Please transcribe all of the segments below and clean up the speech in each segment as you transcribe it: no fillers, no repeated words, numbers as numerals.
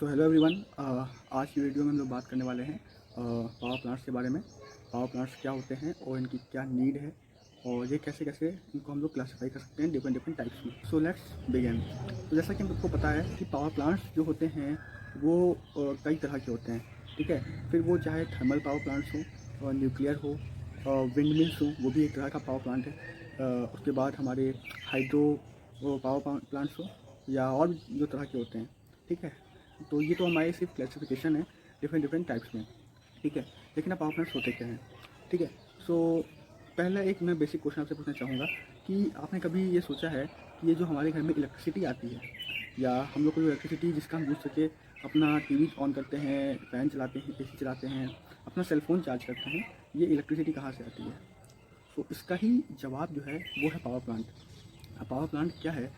So hello everyone. आज की video में हम लोग बात करने वाले हैं पावर प्लांट्स के बारे में। पावर प्लांट्स क्या होते हैं और इनकी क्या नीड है और ये कैसे कैसे इनको हम लोग क्लासीफाई कर सकते हैं डिफरेंट टाइप्स में। So let's begin. तो जैसा कि हम सबको पता है कि पावर प्लांट्स जो होते हैं वो कई तरह के होते हैं, ठीक है। फिर वो चाहे थर्मल पावर प्लांट्स हो और न्यूक्लियर हो और विंड मिल्स हो, वो भी एक तरह का पावर प्लांट है। उसके बाद हमारे हाइड्रो पावर प्लांट्स हो या और भी जो तरह के होते हैं, ठीक है। तो ये तो हमारे सिर्फ क्लासिफिकेशन है डिफरेंट टाइप्स में, ठीक है। लेकिन अब पावर प्लांट्स होते क्या हैं, ठीक है। सो पहला एक मैं बेसिक क्वेश्चन आपसे पूछना चाहूँगा कि आपने कभी ये सोचा है कि ये जो हमारे घर में इलेक्ट्रिसिटी आती है या हम लोग को जो इलेक्ट्रिसिटी जिसका हम यूज़ करके अपना टीवी ऑन करते हैं, फ़ैन चलाते हैं, एसी चलाते हैं, अपना सेलफोन चार्ज करते हैं, ये इलेक्ट्रिसिटी कहाँ से आती है? तो इसका ही जवाब जो है वो है पावर प्लांट। अब पावर प्लांट क्या है,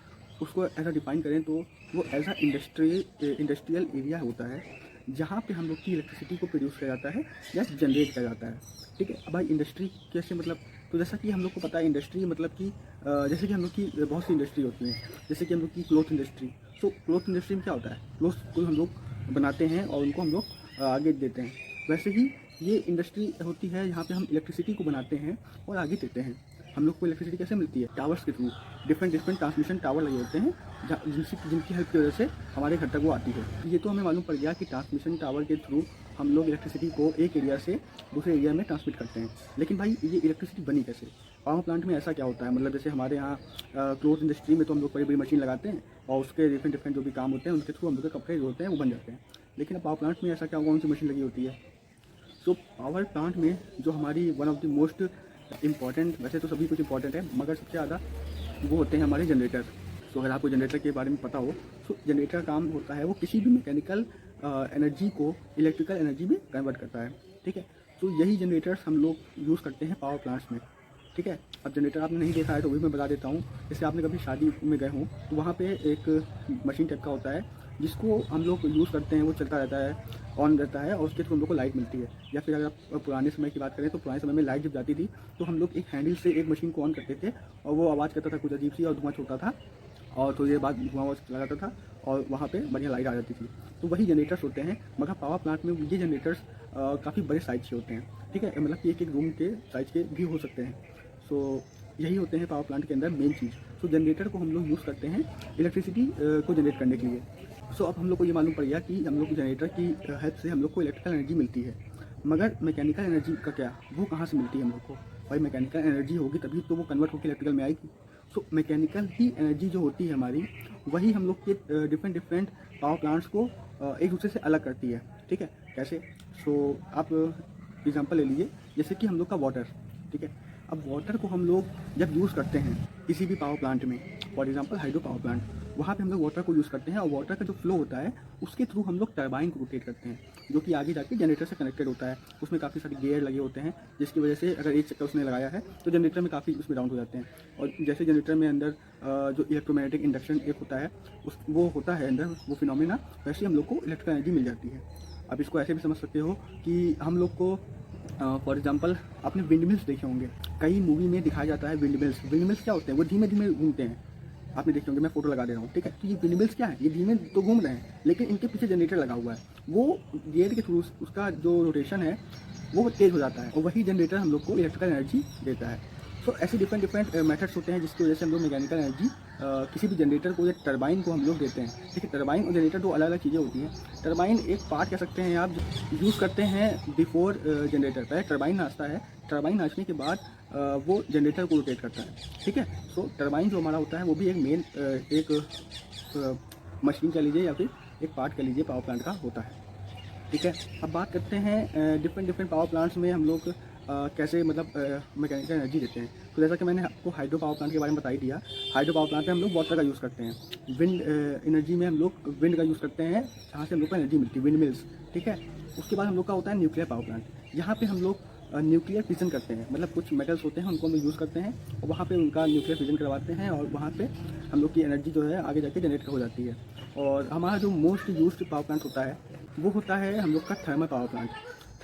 उसको ऐसा डिफाइन करें तो वो एज अ इंडस्ट्रियल एरिया होता है जहाँ पे हम लोग की इलेक्ट्रिसिटी को प्रोड्यूस किया जाता है या जनरेट किया जाता है, ठीक है। अब भाई इंडस्ट्री कैसे, मतलब तो जैसा कि हम लोग को पता है इंडस्ट्री मतलब कि जैसे कि हम लोग की बहुत सी इंडस्ट्री होती हैं, जैसे कि हम लोग की क्लोथ इंडस्ट्री। तो क्लोथ इंडस्ट्री में क्या होता है, क्लोथ को हम लोग बनाते हैं और उनको हम लोग आगे देते हैं। वैसे ही ये इंडस्ट्री होती है जहाँ पे हम इलेक्ट्रिसिटी को बनाते हैं और आगे देते हैं। हम लोग को इलेक्ट्रिसिटी कैसे मिलती है? टावर्स के थ्रू। डिफरेंट ट्रांसमिशन टावर लगे होते हैं जिनकी हेल्प की वजह से हमारे घर तक वो आती है। ये तो हमें मालूम पड़ गया कि ट्रांसमिशन टावर के थ्रू हम लोग इलेक्ट्रिसिटी को एक एरिया से दूसरे एरिया में ट्रांसमिट करते हैं। लेकिन भाई ये इलेक्ट्रिसिटी बनी कैसे? पावर प्लांट में ऐसा क्या होता है, मतलब जैसे हमारे यहाँ क्लोथ इंडस्ट्री में तो हम लोग बड़ी बड़ी मशीन लगाते हैं और उसके डिफरेंट जो भी काम होते हैं उनके थ्रू हम लोग के कपड़े जो होते हैं वो बन जाते हैं। लेकिन अब पावर प्लांट में ऐसा क्या, कौन सी मशीन लगी होती है? तो पावर प्लांट में जो हमारी one of the most important, वैसे तो सभी कुछ इंपॉर्टेंट है मगर सबसे ज़्यादा वो होते हैं हमारे जनरेटर। तो अगर आपको जनरेटर के बारे में पता हो तो जनरेटर का काम होता है वो किसी भी मैकेनिकल एनर्जी को इलेक्ट्रिकल एनर्जी में कन्वर्ट करता है, ठीक है। तो यही जनरेटर्स हम लोग यूज़ करते हैं पावर प्लांट्स में, ठीक है। अब जनरेटर आपने नहीं देखा है तो वही मैं बता देता हूँ। जैसे आपने कभी शादी में गए हों तो वहाँ पे एक मशीन टाइप का होता है जिसको हम लोग यूज़ करते हैं, वो चलता रहता है, ऑन रहता है और उसके थ्रू हम लोग को लाइट मिलती है। या फिर अगर आप पुराने समय की बात करें तो पुराने समय में लाइट जब जाती थी तो हम लोग एक हैंडल से एक मशीन को ऑन करते थे और वो आवाज़ करता था कुछ अजीब सी और धुआं छोड़ता था और थोड़ी देर बाद धुआं चला जाता था और वहाँ पे बढ़िया लाइट आ जाती थी। तो वही जनरेटर्स होते हैं, मगर पावर प्लांट में ये जनरेटर्स काफ़ी बड़े साइज़ के होते हैं, ठीक है। मतलब कि एक रूम के साइज़ के भी हो सकते हैं। सो यही होते हैं पावर प्लांट के अंदर मेन चीज़। सो जनरेटर को हम लोग यूज़ करते हैं इलेक्ट्रिसिटी को जनरेट करने के लिए। सो अब हम लोग को ये मालूम पड़ गया कि हम लोग जनरेटर की हेल्प से हम लोग को इलेक्ट्रिकल एनर्जी मिलती है, मगर मैकेनिकल एनर्जी का क्या, वो कहाँ से मिलती है हम लोग को? भाई मैकेनिकल एनर्जी होगी तभी तो वो कन्वर्ट होकर इलेक्ट्रिकल में आएगी। सो मैकेनिकल ही एनर्जी जो होती है हमारी, वही हम लोग के डिफरेंट पावर प्लांट्स को एक दूसरे से अलग करती है, ठीक है। कैसे? सो आप एग्जांपल ले लीजिए, जैसे कि हम लोग का वाटर, ठीक है। अब वाटर को हम लोग जब यूज़ करते हैं किसी भी पावर प्लांट में, for example hydro power plant, वहाँ पे हम लोग वाटर को यूज़ करते हैं और वाटर का जो फ्लो होता है उसके थ्रू हम लोग टरबाइन को रोटेट करते हैं, जो कि आगे जाके जनरेटर से कनेक्टेड होता है। उसमें काफ़ी सारे गियर लगे होते हैं जिसकी वजह से अगर एक चक्कर उसने लगाया है तो जनरेटर में काफ़ी उसमें डाउन हो जाते हैं। और जैसे जनरेटर में अंदर जो इलेक्ट्रोमैग्नेटिक इंडक्शन एक होता है वो होता है अंदर वो फिनोमेना, वैसे हम लोग को इलेक्ट्रिकल एनर्जी मिल जाती है। अब इसको ऐसे भी समझ सकते हो कि हम लोग को फॉर एग्जांपल आपने विंड मिल्स देखे होंगे, कई मूवी में दिखाया जाता है विंड मिल्स। विंड मिल्स क्या होते हैं, वो धीमे धीमे घूमते हैं, आपने देखे होंगे, मैं फोटो लगा दे रहा हूँ, ठीक है। तो ये विंड मिल्स क्या है, ये धीमे तो घूम रहे हैं लेकिन इनके पीछे जनरेटर लगा हुआ है, वो गियर के थ्रू उसका जो रोटेशन है वो तेज़ हो जाता है और वही जनरेटर हम लोग को इलेक्ट्रिकल एनर्जी देता है। तो ऐसे डिफरेंट मेथड्स होते हैं जिसकी वजह से हम लोग मैकेनिकल एनर्जी किसी भी जनरेटर को या टरबाइन को हम लोग देते हैं, ठीक है। टरबाइन और जनरेटर दो अलग अलग चीज़ें होती हैं। टरबाइन एक पार्ट कह सकते हैं आप यूज़ करते हैं बिफोर जनरेटर। पहले टरबाइन नाचता है, टरबाइन नाचने के बाद वो जनरेटर को रोटेट करता है, ठीक है। सो टरबाइन जो हमारा होता है वो भी एक मेन एक मशीन कह लीजिए या फिर एक पार्ट कह लीजिए पावर प्लांट का होता है, ठीक है। अब बात करते हैं डिफरेंट पावर प्लांट्स में हम लोग कैसे मतलब मैकेनिकल एनर्जी देते हैं। तो जैसा कि मैंने आपको हाइड्रो पावर प्लांट के बारे में बता ही दिया, हाइड्रो पावर प्लांट में हम लोग वाटर का यूज़ करते हैं। विंड एनर्जी में हम लोग विंड का यूज़ करते हैं जहाँ से हम लोग को एनर्जी मिलती है, विंड मिल्स, ठीक है। उसके बाद हम लोग का होता है न्यूक्लियर पावर प्लांट, यहाँ पे हम लोग न्यूक्लियर फिजन करते हैं, मतलब कुछ मेटल्स होते हैं उनको हम लोग यूज़ करते हैं और वहाँ पे उनका न्यूक्लियर फिजन करवाते हैं और वहाँ पे हम लोग की एनर्जी जो है आगे जाके जनरेट हो जाती है। और हमारा जो मोस्ट यूज्ड पावर प्लांट होता है वो होता है हम लोग का thermal power plant.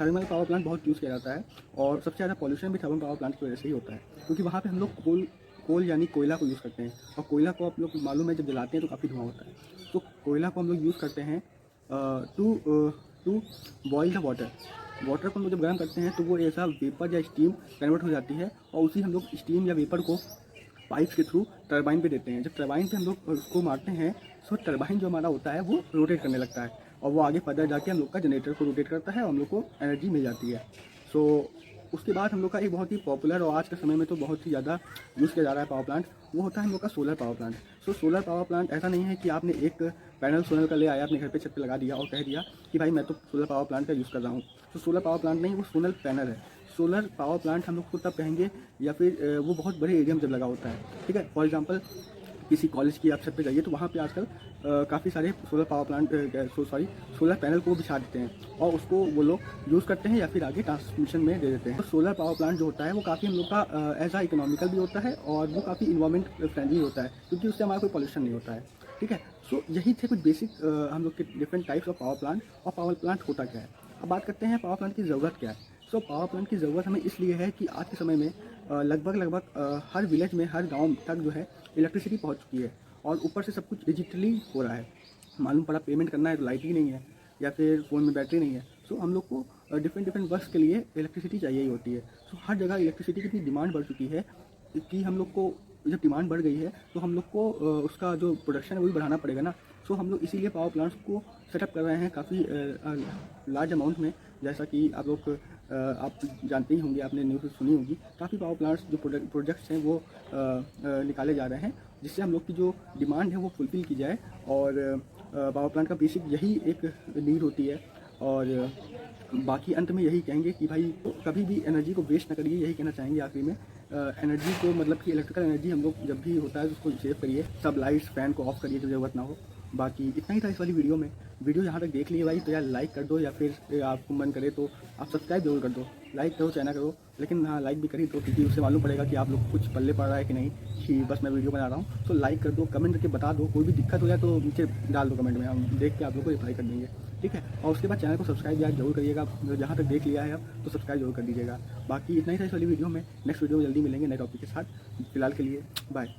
Thermal power plant बहुत यूज़ किया जाता है और सबसे ज़्यादा पॉल्यूशन भी थर्मल पावर प्लांट की वजह से ही होता है, क्योंकि वहाँ पे हम लोग कोल यानी कोयला को यूज़ करते हैं और कोयला को आप लोग मालूम है जब जलाते हैं तो काफ़ी धुआं होता है। तो कोयला को हम लोग यूज़ करते हैं to boil the water. Water को हम लोग जब गर्म करते हैं तो वो ऐसा वेपर या स्टीम कन्वर्ट हो जाती है, और उसी हम लोग स्टीम या वेपर को पाइप्स के थ्रू टरबाइन पे देते हैं। जब टरबाइन पे हम लोग उसको मारते हैं तो टरबाइन जो हमारा होता है वो रोटेट करने लगता है, और वो आगे फर्दर जाके हम लोग का जनरेटर को रोटेट करता है और हम लोग को एनर्जी मिल जाती है। सो उसके बाद हम लोग का एक बहुत ही पॉपुलर और आज के समय में तो बहुत ही ज़्यादा यूज़ किया जा रहा है पावर प्लांट, वो होता है हम लोग का सोलर पावर प्लांट। सो सोलर पावर प्लांट ऐसा नहीं है कि आपने एक पैनल सोलर का ले आया अपने घर पे छत पे लगा दिया और कह दिया कि भाई मैं तो सोलर पावर प्लांट का यूज़ कर रहा हूँ। तो सोलर पावर प्लांट नहीं, वो सोलर पैनल है। सोलर पावर प्लांट हम लोग को तब कहेंगे या फिर वो बहुत बड़े एरिया में जब लगा होता है, ठीक है। फॉर एग्जांपल किसी कॉलेज की आप छत पे जाइए तो वहाँ पे आजकल काफ़ी सारे solar power plant solar panel को बिछा देते हैं और उसको वो लोग यूज़ करते हैं या फिर आगे ट्रांसमिशन में दे देते हैं। तो सोलर पावर प्लांट जो होता है वो काफ़ी हम लोग का एज आ इकोनॉमिकल भी होता है और वो काफ़ी इन्वायरमेंट फ्रेंडली होता है, क्योंकि उससे हमारा कोई पॉल्यूशन नहीं होता है, ठीक है। सो यही थे कुछ बेसिक हम लोग के different types of power plant, और पावर प्लांट होता क्या है। अब बात करते हैं पावर प्लांट की ज़रूरत क्या है। सो पावर प्लांट की ज़रूरत हमें इसलिए है कि आज के समय में लगभग हर विलेज में, हर गांव तक जो है इलेक्ट्रिसिटी पहुंच चुकी है, और ऊपर से सब कुछ डिजिटली हो रहा है। मालूम पड़ा पेमेंट करना है तो लाइट ही नहीं है या फिर फ़ोन में बैटरी नहीं है। सो हम लोग को डिफरेंट वर्क्स के लिए इलेक्ट्रिसिटी चाहिए ही होती है। सो हर जगह इलेक्ट्रिसिटी की इतनी डिमांड बढ़ चुकी है कि हम लोग को जब डिमांड बढ़ गई है तो हम लोग को उसका जो प्रोडक्शन है वो भी बढ़ाना पड़ेगा ना। सो हम लोग इसीलिए पावर प्लांट्स को सेटअप कर रहे हैं काफ़ी लार्ज अमाउंट में। जैसा कि आप जानते ही होंगे, आपने न्यूज़ सुनी होगी, काफ़ी पावर प्लांट्स जो प्रोजेक्ट्स हैं वो निकाले जा रहे हैं, जिससे हम लोग की जो डिमांड है वो फुलफ़िल की जाए। और पावर प्लांट का बेसिक यही एक नीड होती है। और बाकी अंत में यही कहेंगे कि भाई कभी भी एनर्जी को वेस्ट ना करिए, यही कहना चाहेंगे आखिरी में। एनर्जी को मतलब कि इलेक्ट्रिकल एनर्जी हम लोग जब भी होता है तो उसको सेव करिए, सब लाइट्स फैन को ऑफ करिए जब ज़रूरत ना हो। बाकी इतना ही था इस वाली वीडियो में। वीडियो यहाँ तक देख लिए भाई तो यार लाइक कर दो, या फिर आपको मन करे तो आप सब्सक्राइब जरूर कर दो। लाइक करो चाहे ना करो, लेकिन हाँ लाइक भी करी दो, क्योंकि उससे मालूम पड़ेगा कि आप लोग कुछ पल्ले पड़ रहा है कि नहीं, कि बस मैं वीडियो बना रहा हूँ। तो लाइक कर दो, कमेंट करके बता दो, कोई भी दिक्कत हो जाए तो नीचे डाल दो कमेंट में, हम देख के आप लोग को रिप्लाई कर देंगे, ठीक है। और उसके बाद चैनल को सब्सक्राइब यार जरूर करिएगा, जहाँ तक देख लिया है आप तो सब्सक्राइब जरूर कर दीजिएगा। बाकी इतना ही था इस वाली वीडियो में। नेक्स्ट वीडियो में जल्दी मिलेंगे नए टॉपिक के साथ। फिलहाल के लिए बाय।